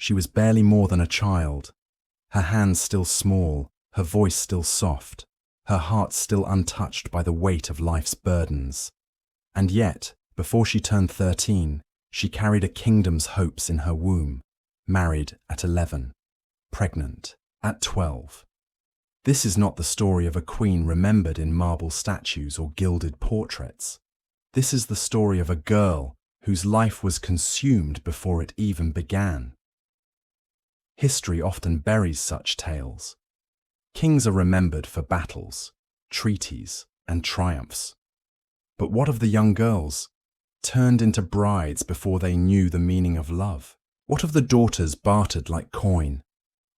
She was barely more than a child, her hands still small, her voice still soft, her heart still untouched by the weight of life's burdens. And yet, before she turned 13, she carried a kingdom's hopes in her womb, married at 11, pregnant at 12. This is not the story of a queen remembered in marble statues or gilded portraits. This is the story of a girl whose life was consumed before it even began. History often buries such tales. Kings are remembered for battles, treaties, and triumphs. But what of the young girls, turned into brides before they knew the meaning of love? What of the daughters bartered like coin,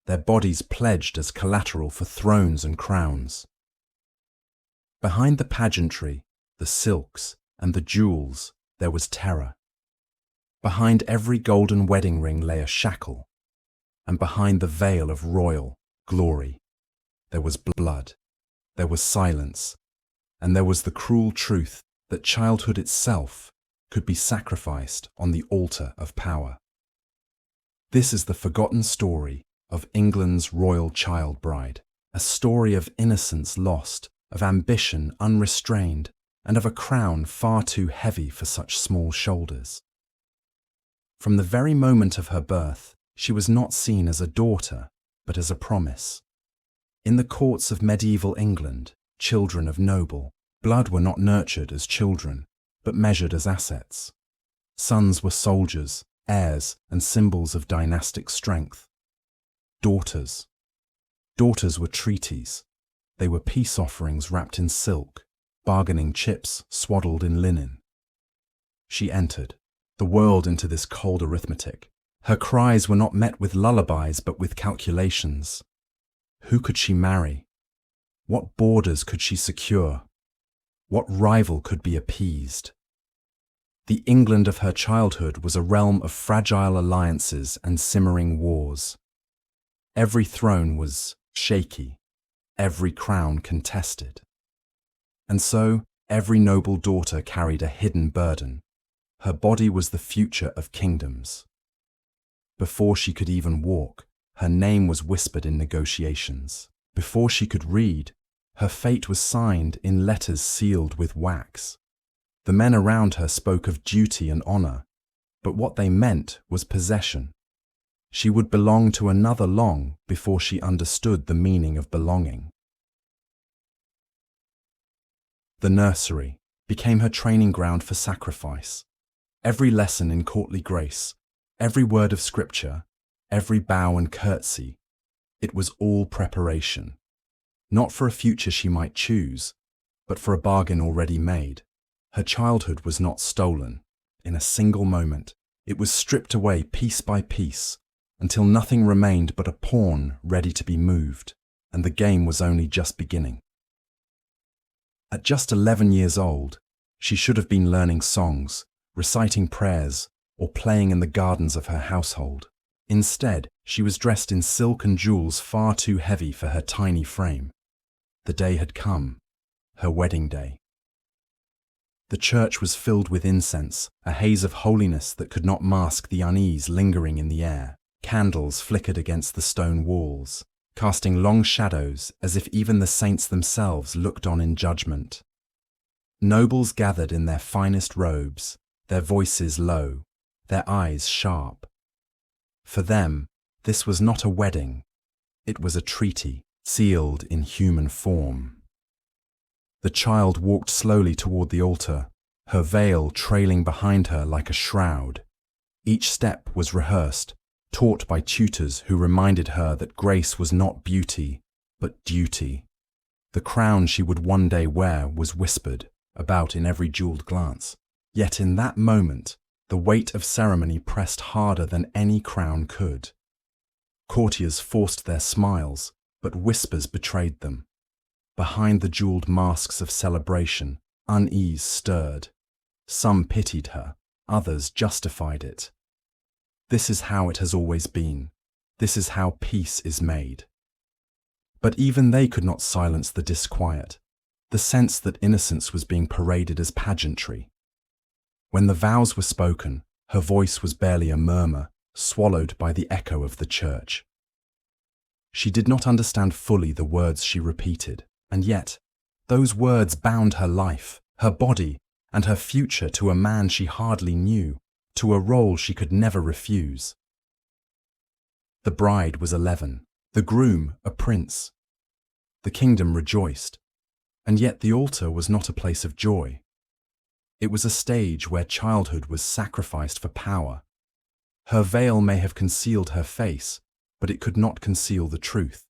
their bodies pledged as collateral for thrones and crowns? Behind the pageantry, the silks, and the jewels, there was terror. Behind every golden wedding ring lay a shackle, and behind the veil of royal glory, there was blood, there was silence, and there was the cruel truth that childhood itself could be sacrificed on the altar of power. This is the forgotten story of England's royal child bride, a story of innocence lost, of ambition unrestrained, and of a crown far too heavy for such small shoulders. From the very moment of her birth, she was not seen as a daughter, but as a promise. In the courts of medieval England, children of noble blood were not nurtured as children, but measured as assets. Sons were soldiers, heirs, and symbols of dynastic strength. Daughters were treaties. They were peace offerings wrapped in silk, bargaining chips swaddled in linen. She entered the world into this cold arithmetic. Her cries were not met with lullabies but with calculations. Who could she marry? What borders could she secure? What rival could be appeased? The England of her childhood was a realm of fragile alliances and simmering wars. Every throne was shaky, every crown contested. And so, every noble daughter carried a hidden burden. Her body was the future of kingdoms. Before she could even walk, her name was whispered in negotiations. Before she could read, her fate was signed in letters sealed with wax. The men around her spoke of duty and honor, but what they meant was possession. She would belong to another long before she understood the meaning of belonging. The nursery became her training ground for sacrifice. Every lesson in courtly grace, every word of scripture, every bow and curtsy, it was all preparation. Not for a future she might choose, but for a bargain already made. Her childhood was not stolen. In a single moment, it was stripped away piece by piece, until nothing remained but a pawn ready to be moved, and the game was only just beginning. At just 11 years old, she should have been learning songs, reciting prayers, or playing in the gardens of her household. Instead, she was dressed in silk and jewels far too heavy for her tiny frame. The day had come, her wedding day. The church was filled with incense, a haze of holiness that could not mask the unease lingering in the air. Candles flickered against the stone walls, casting long shadows as if even the saints themselves looked on in judgment. Nobles gathered in their finest robes, their voices low, their eyes sharp. For them, this was not a wedding, it was a treaty, sealed in human form. The child walked slowly toward the altar, her veil trailing behind her like a shroud. Each step was rehearsed, taught by tutors who reminded her that grace was not beauty, but duty. The crown she would one day wear was whispered about in every jeweled glance. Yet in that moment, the weight of ceremony pressed harder than any crown could. Courtiers forced their smiles, but whispers betrayed them. Behind the jeweled masks of celebration, unease stirred. Some pitied her, others justified it. This is how it has always been. This is how peace is made. But even they could not silence the disquiet, the sense that innocence was being paraded as pageantry. When the vows were spoken, her voice was barely a murmur, swallowed by the echo of the church. She did not understand fully the words she repeated, and yet those words bound her life, her body, and her future to a man she hardly knew, to a role she could never refuse. The bride was 11, the groom a prince. The kingdom rejoiced, and yet the altar was not a place of joy. It was a stage where childhood was sacrificed for power. Her veil may have concealed her face, but it could not conceal the truth.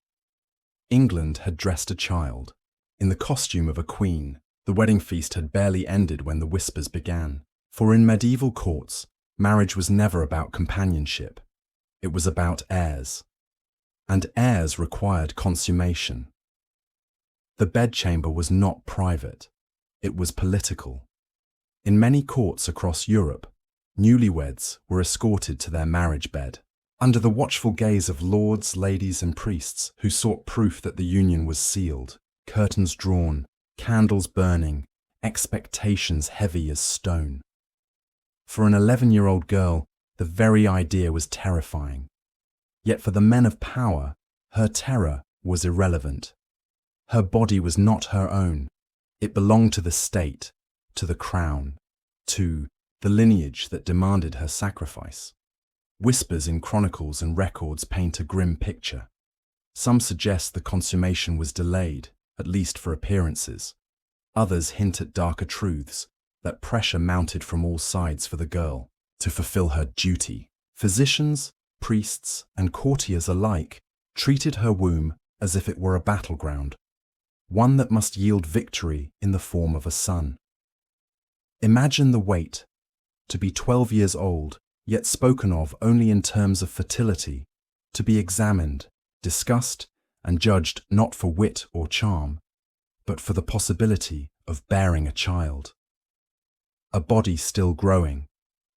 England had dressed a child in the costume of a queen. The wedding feast had barely ended when the whispers began. For in medieval courts, marriage was never about companionship. It was about heirs. And heirs required consummation. The bedchamber was not private. It was political. In many courts across Europe, newlyweds were escorted to their marriage bed, under the watchful gaze of lords, ladies, and priests who sought proof that the union was sealed, curtains drawn, candles burning, expectations heavy as stone. For an 11-year-old girl, the very idea was terrifying. Yet for the men of power, her terror was irrelevant. Her body was not her own. It belonged to the state, to the crown, to the lineage that demanded her sacrifice. Whispers in chronicles and records paint a grim picture. Some suggest the consummation was delayed, at least for appearances. Others hint at darker truths, that pressure mounted from all sides for the girl to fulfill her duty. Physicians, priests, and courtiers alike treated her womb as if it were a battleground, one that must yield victory in the form of a son. Imagine the weight, to be 12 years old, yet spoken of only in terms of fertility, to be examined, discussed, and judged not for wit or charm, but for the possibility of bearing a child. A body still growing,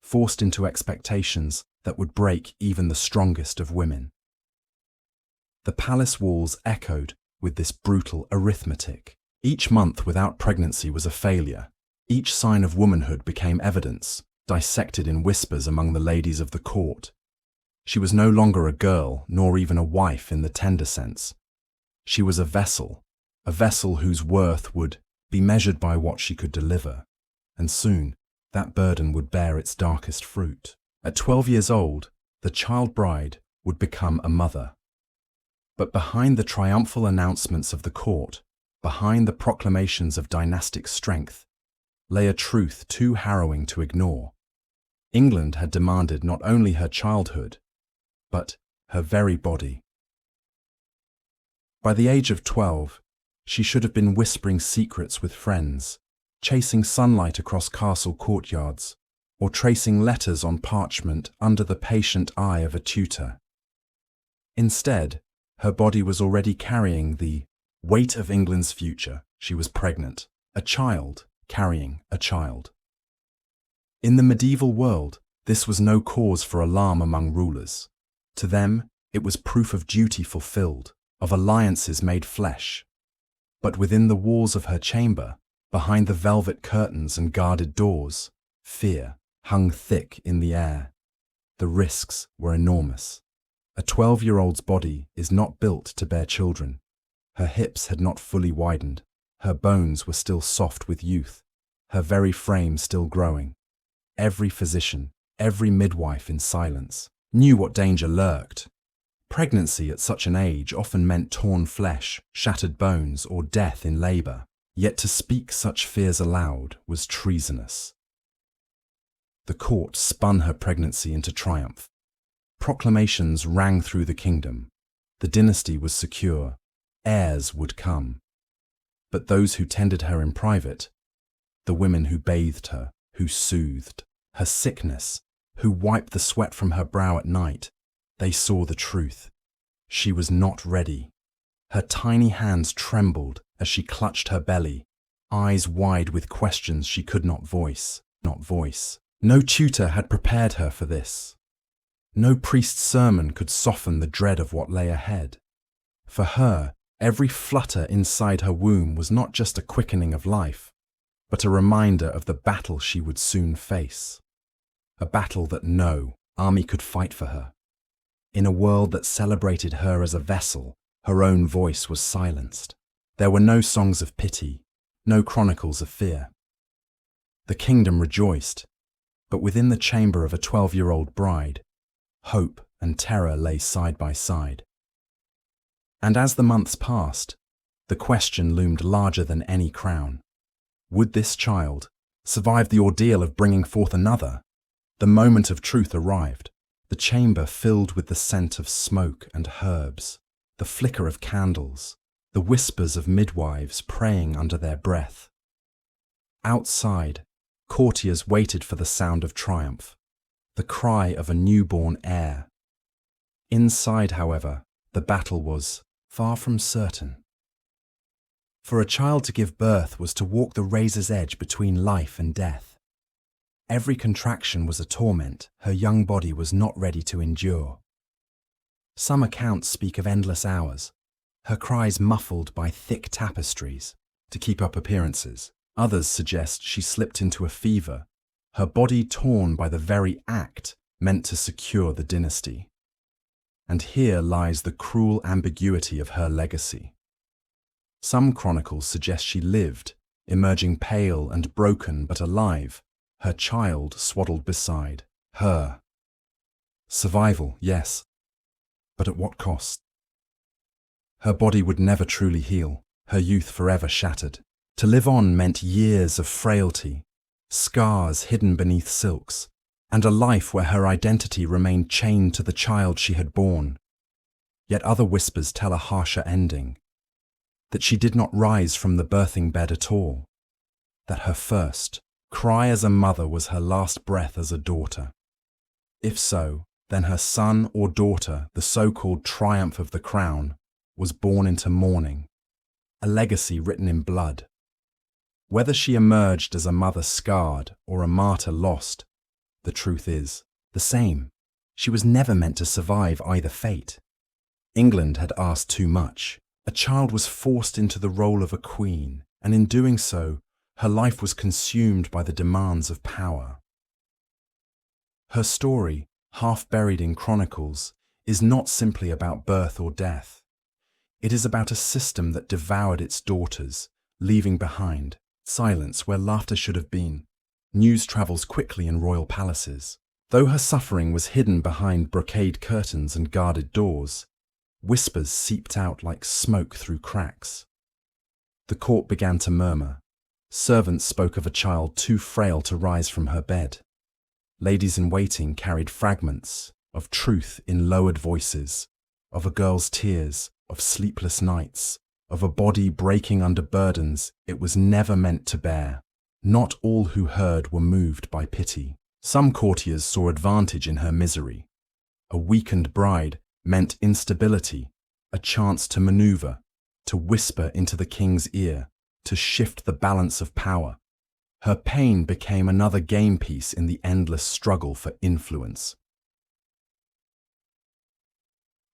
forced into expectations that would break even the strongest of women. The palace walls echoed with this brutal arithmetic. Each month without pregnancy was a failure. Each sign of womanhood became evidence, dissected in whispers among the ladies of the court. She was no longer a girl, nor even a wife in the tender sense. She was a vessel whose worth would be measured by what she could deliver, and soon that burden would bear its darkest fruit. At 12 years old, the child bride would become a mother. But behind the triumphal announcements of the court, behind the proclamations of dynastic strength, lay a truth too harrowing to ignore. England had demanded not only her childhood, but her very body. By the age of 12, she should have been whispering secrets with friends, chasing sunlight across castle courtyards, or tracing letters on parchment under the patient eye of a tutor. Instead, her body was already carrying the weight of England's future. She was pregnant, a child carrying a child. In the medieval world, this was no cause for alarm among rulers. To them, it was proof of duty fulfilled, of alliances made flesh. But within the walls of her chamber, behind the velvet curtains and guarded doors, fear hung thick in the air. The risks were enormous. A 12-year-old's body is not built to bear children. Her hips had not fully widened. Her bones were still soft with youth, her very frame still growing. Every physician, every midwife in silence, knew what danger lurked. Pregnancy at such an age often meant torn flesh, shattered bones, or death in labour. Yet to speak such fears aloud was treasonous. The court spun her pregnancy into triumph. Proclamations rang through the kingdom. The dynasty was secure. Heirs would come. But those who tended her in private, the women who bathed her, who soothed her sickness, who wiped the sweat from her brow at night, they saw the truth. She was not ready. Her tiny hands trembled as she clutched her belly, eyes wide with questions she could not voice. No tutor had prepared her for this. No priest's sermon could soften the dread of what lay ahead. For her, every flutter inside her womb was not just a quickening of life, but a reminder of the battle she would soon face. A battle that no army could fight for her. In a world that celebrated her as a vessel, her own voice was silenced. There were no songs of pity, no chronicles of fear. The kingdom rejoiced, but within the chamber of a 12-year-old bride, hope and terror lay side by side. And as the months passed, the question loomed larger than any crown. Would this child survive the ordeal of bringing forth another? The moment of truth arrived, the chamber filled with the scent of smoke and herbs, the flicker of candles, the whispers of midwives praying under their breath. Outside, courtiers waited for the sound of triumph, the cry of a newborn heir. Inside, however, the battle was far from certain. For a child to give birth was to walk the razor's edge between life and death. Every contraction was a torment her young body was not ready to endure. Some accounts speak of endless hours, her cries muffled by thick tapestries to keep up appearances. Others suggest she slipped into a fever, her body torn by the very act meant to secure the dynasty. And here lies the cruel ambiguity of her legacy. Some chronicles suggest she lived, emerging pale and broken but alive, her child swaddled beside her. Survival, yes, but at what cost? Her body would never truly heal, her youth forever shattered. To live on meant years of frailty, scars hidden beneath silks, and a life where her identity remained chained to the child she had borne. Yet other whispers tell a harsher ending, that she did not rise from the birthing bed at all, that her first cry as a mother was her last breath as a daughter. If so, then her son or daughter, the so-called triumph of the crown, was born into mourning, a legacy written in blood. Whether she emerged as a mother scarred or a martyr lost, the truth is the same. She was never meant to survive either fate. England had asked too much. A child was forced into the role of a queen, and in doing so, her life was consumed by the demands of power. Her story, half buried in chronicles, is not simply about birth or death. It is about a system that devoured its daughters, leaving behind silence where laughter should have been. News travels quickly in royal palaces. Though her suffering was hidden behind brocade curtains and guarded doors, whispers seeped out like smoke through cracks. The court began to murmur. Servants spoke of a child too frail to rise from her bed. Ladies-in-waiting carried fragments of truth in lowered voices, of a girl's tears, of sleepless nights, of a body breaking under burdens it was never meant to bear. Not all who heard were moved by pity. Some courtiers saw advantage in her misery. A weakened bride meant instability, a chance to maneuver, to whisper into the king's ear, to shift the balance of power. Her pain became another game piece in the endless struggle for influence.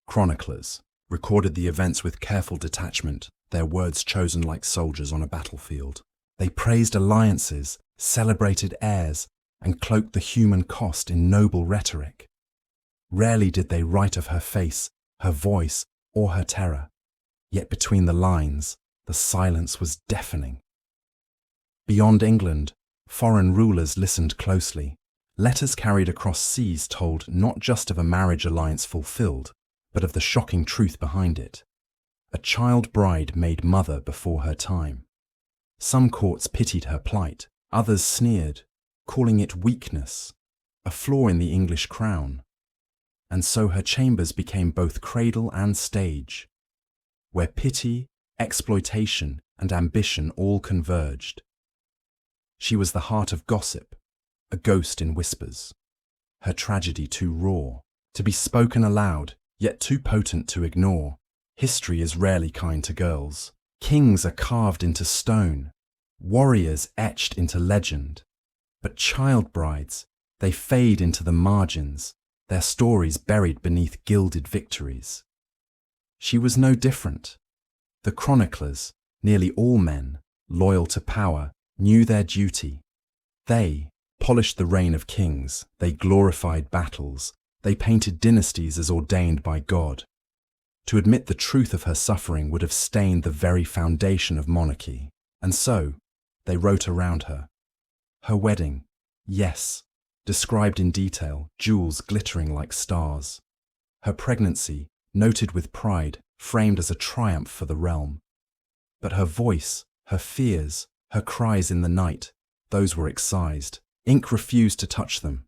Chroniclers recorded the events with careful detachment, their words chosen like soldiers on a battlefield. They praised alliances, celebrated heirs, and cloaked the human cost in noble rhetoric. Rarely did they write of her face, her voice, or her terror. Yet between the lines, the silence was deafening. Beyond England, foreign rulers listened closely. Letters carried across seas told not just of a marriage alliance fulfilled, but of the shocking truth behind it. A child bride made mother before her time. Some courts pitied her plight, others sneered, calling it weakness, a flaw in the English crown. And so her chambers became both cradle and stage, where pity, exploitation, and ambition all converged. She was the heart of gossip, a ghost in whispers. Her tragedy too raw to be spoken aloud, yet too potent to ignore. History is rarely kind to girls. Kings are carved into stone, warriors etched into legend. But child brides, they fade into the margins, their stories buried beneath gilded victories. She was no different. The chroniclers, nearly all men, loyal to power, knew their duty. They, polished the reign of kings, they glorified battles, they painted dynasties as ordained by God. To admit the truth of her suffering would have stained the very foundation of monarchy. And so, they wrote around her. Her wedding, yes, described in detail, jewels glittering like stars. Her pregnancy, noted with pride, framed as a triumph for the realm. But her voice, her fears, her cries in the night, those were excised. Ink refused to touch them.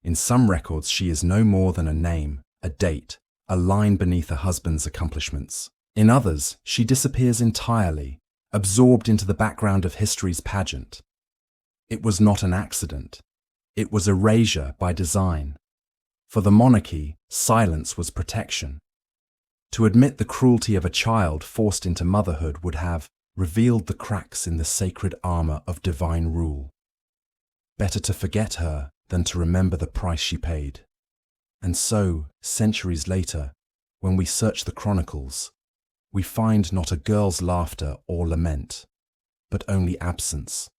In some records she is no more than a name, a date, a line beneath a husband's accomplishments. In others, she disappears entirely, absorbed into the background of history's pageant. It was not an accident. It was erasure by design. For the monarchy, silence was protection. To admit the cruelty of a child forced into motherhood would have revealed the cracks in the sacred armor of divine rule. Better to forget her than to remember the price she paid. And so, centuries later, when we search the chronicles, we find not a girl's laughter or lament, but only absence,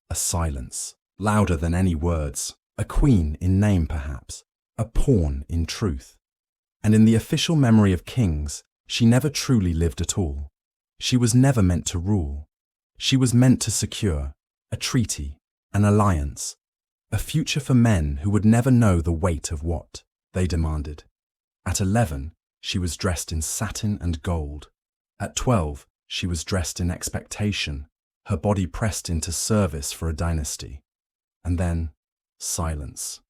a silence, louder than any words, a queen in name perhaps, a pawn in truth. And in the official memory of kings, she never truly lived at all. She was never meant to rule. She was meant to secure a treaty, an alliance, a future for men who would never know the weight of what they demanded. At 11, she was dressed in satin and gold. At 12, she was dressed in expectation, her body pressed into service for a dynasty. And then, silence.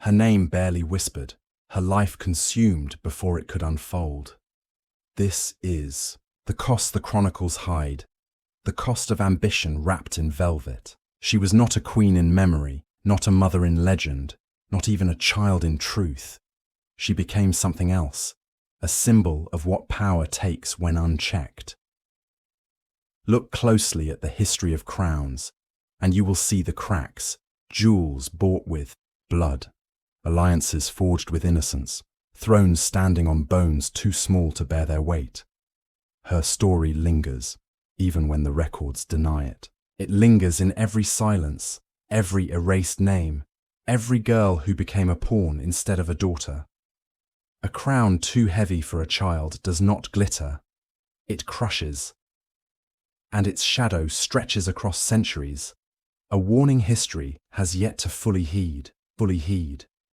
Her name barely whispered, her life consumed before it could unfold. This is the cost the chronicles hide, the cost of ambition wrapped in velvet. She was not a queen in memory, not a mother in legend, not even a child in truth. She became something else, a symbol of what power takes when unchecked. Look closely at the history of crowns, and you will see the cracks, jewels bought with blood, alliances forged with innocence, thrones standing on bones too small to bear their weight. Her story lingers, even when the records deny it. It lingers in every silence, every erased name, every girl who became a pawn instead of a daughter. A crown too heavy for a child does not glitter, it crushes. And its shadow stretches across centuries, a warning history has yet to fully heed.